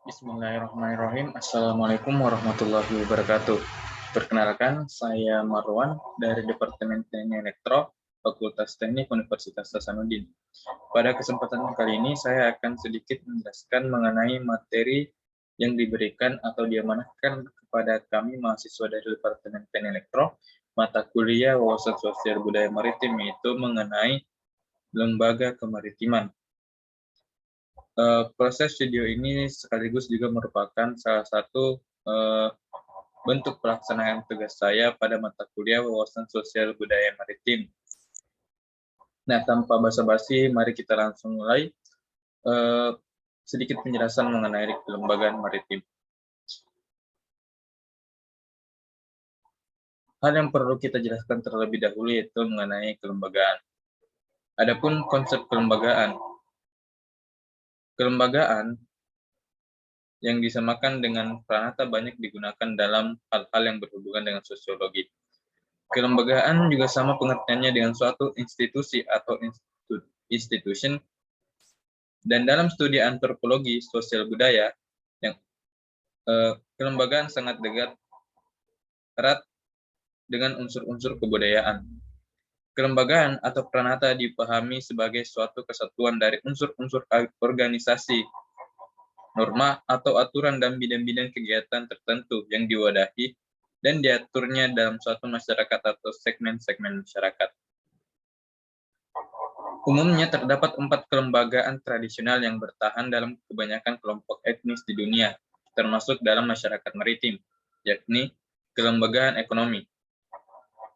Bismillahirrahmanirrahim. Assalamualaikum warahmatullahi wabarakatuh. Perkenalkan, saya Marwan dari Departemen Teknik Elektro, Fakultas Teknik Universitas Hasanuddin. Pada kesempatan kali ini, saya akan sedikit menjelaskan mengenai materi yang diberikan atau diamanahkan kepada kami mahasiswa dari Departemen Teknik Elektro, mata kuliah Wawasan Sosial Budaya Maritim, yaitu mengenai lembaga kemaritiman. Proses video ini sekaligus juga merupakan salah satu bentuk pelaksanaan tugas saya pada mata kuliah Wawasan Sosial Budaya Maritim. Nah, tanpa basa-basi, mari kita langsung mulai sedikit penjelasan mengenai kelembagaan maritim. Hal yang perlu kita jelaskan terlebih dahulu yaitu mengenai kelembagaan. Adapun konsep kelembagaan. Kelembagaan yang disamakan dengan pranata banyak digunakan dalam hal-hal yang berhubungan dengan sosiologi. Kelembagaan juga sama pengertiannya dengan suatu institusi atau institution, dan dalam studi antropologi sosial budaya, yang kelembagaan sangat dekat erat dengan unsur-unsur kebudayaan. Kelembagaan atau pranata dipahami sebagai suatu kesatuan dari unsur-unsur organisasi, norma atau aturan dan bidang-bidang kegiatan tertentu yang diwadahi dan diaturnya dalam suatu masyarakat atau segmen-segmen masyarakat. Umumnya terdapat 4 kelembagaan tradisional yang bertahan dalam kebanyakan kelompok etnis di dunia, termasuk dalam masyarakat maritim, yakni kelembagaan ekonomi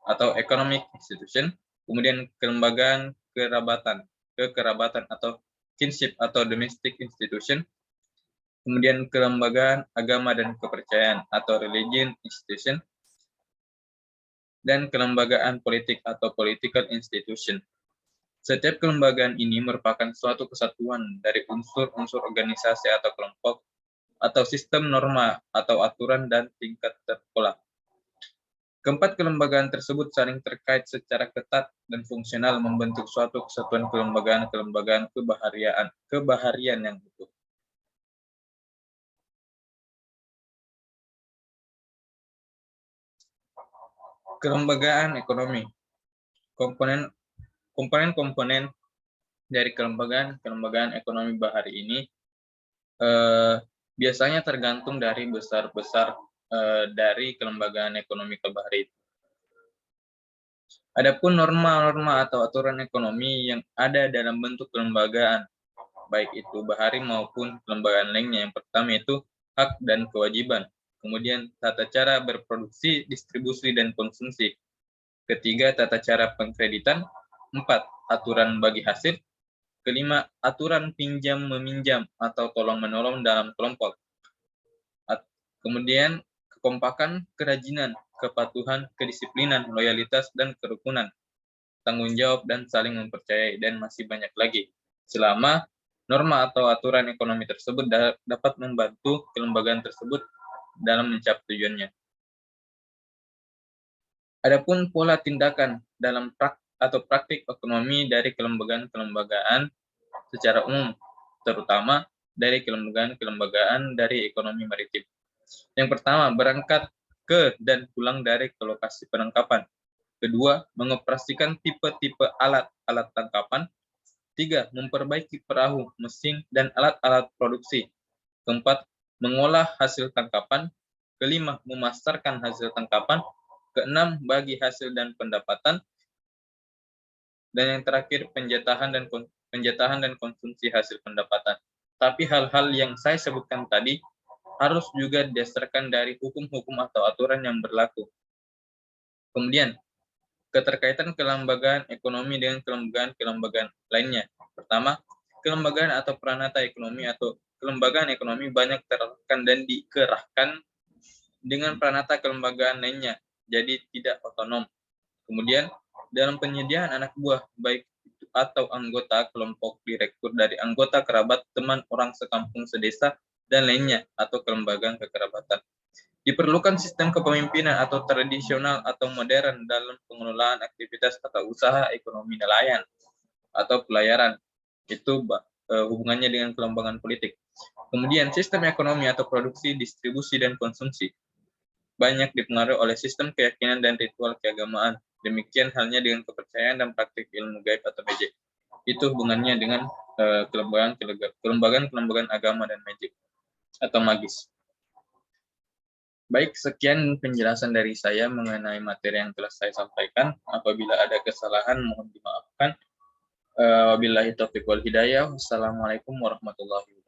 atau economic institution, kemudian kelembagaan kekerabatan atau kinship atau domestic institution, kemudian kelembagaan agama dan kepercayaan atau religion institution, dan kelembagaan politik atau political institution. Setiap kelembagaan ini merupakan suatu kesatuan dari unsur-unsur organisasi atau kelompok, atau sistem norma atau aturan dan tingkat terpola. Keempat kelembagaan tersebut saling terkait secara ketat dan fungsional membentuk suatu kesatuan kelembagaan kebaharian yang utuh. Kelembagaan ekonomi. Komponen-komponen dari kelembagaan ekonomi bahari ini biasanya tergantung dari besar-besar dari kelembagaan ekonomi bahari. Adapun norma-norma atau aturan ekonomi yang ada dalam bentuk kelembagaan, baik itu bahari maupun kelembagaan lainnya, yang pertama itu hak dan kewajiban, kemudian tata cara berproduksi, distribusi, dan konsumsi, ketiga tata cara pengkreditan, 4 aturan bagi hasil, kelima aturan pinjam-meminjam atau tolong-menolong dalam kelompok, kemudian kekompakan, kerajinan, kepatuhan, kedisiplinan, loyalitas, dan kerukunan, tanggung jawab, dan saling mempercayai, dan masih banyak lagi. Selama norma atau aturan ekonomi tersebut dapat membantu kelembagaan tersebut dalam mencapai tujuannya. Adapun pola tindakan dalam praktik ekonomi dari kelembagaan secara umum, terutama dari kelembagaan dari ekonomi maritim. Yang pertama, berangkat ke dan pulang dari ke lokasi penangkapan. Kedua, mengoperasikan tipe-tipe alat tangkapan. 3, memperbaiki perahu, mesin, dan alat-alat produksi. Keempat, mengolah hasil tangkapan. Kelima, memasarkan hasil tangkapan. Keenam, bagi hasil dan pendapatan. Dan yang terakhir, penjatahan dan konsumsi hasil pendapatan. Tapi hal-hal yang saya sebutkan tadi harus juga didasarkan dari hukum-hukum atau aturan yang berlaku. Kemudian, keterkaitan kelembagaan ekonomi dengan kelembagaan lainnya. Pertama, kelembagaan atau pranata ekonomi atau kelembagaan ekonomi banyak terkait dan dikerahkan dengan pranata kelembagaan lainnya, jadi tidak otonom. Kemudian, dalam penyediaan anak buah, baik itu atau anggota kelompok direktur dari anggota kerabat, teman, orang sekampung, sedesa, dan lainnya, atau kelembagaan kekerabatan. Diperlukan sistem kepemimpinan atau tradisional atau modern dalam pengelolaan aktivitas atau usaha ekonomi nelayan atau pelayaran. Itu hubungannya dengan kelembagaan politik. Kemudian sistem ekonomi atau produksi, distribusi, dan konsumsi banyak dipengaruhi oleh sistem keyakinan dan ritual keagamaan. Demikian halnya dengan kepercayaan dan praktik ilmu gaib atau magic. Itu hubungannya dengan kelembagaan agama dan magic atau magis. Baik, sekian penjelasan dari saya mengenai materi yang telah saya sampaikan. Apabila ada kesalahan, mohon dimaafkan. Wabillahi taufiq wal hidayah. Wassalamualaikum warahmatullahi wabarakatuh.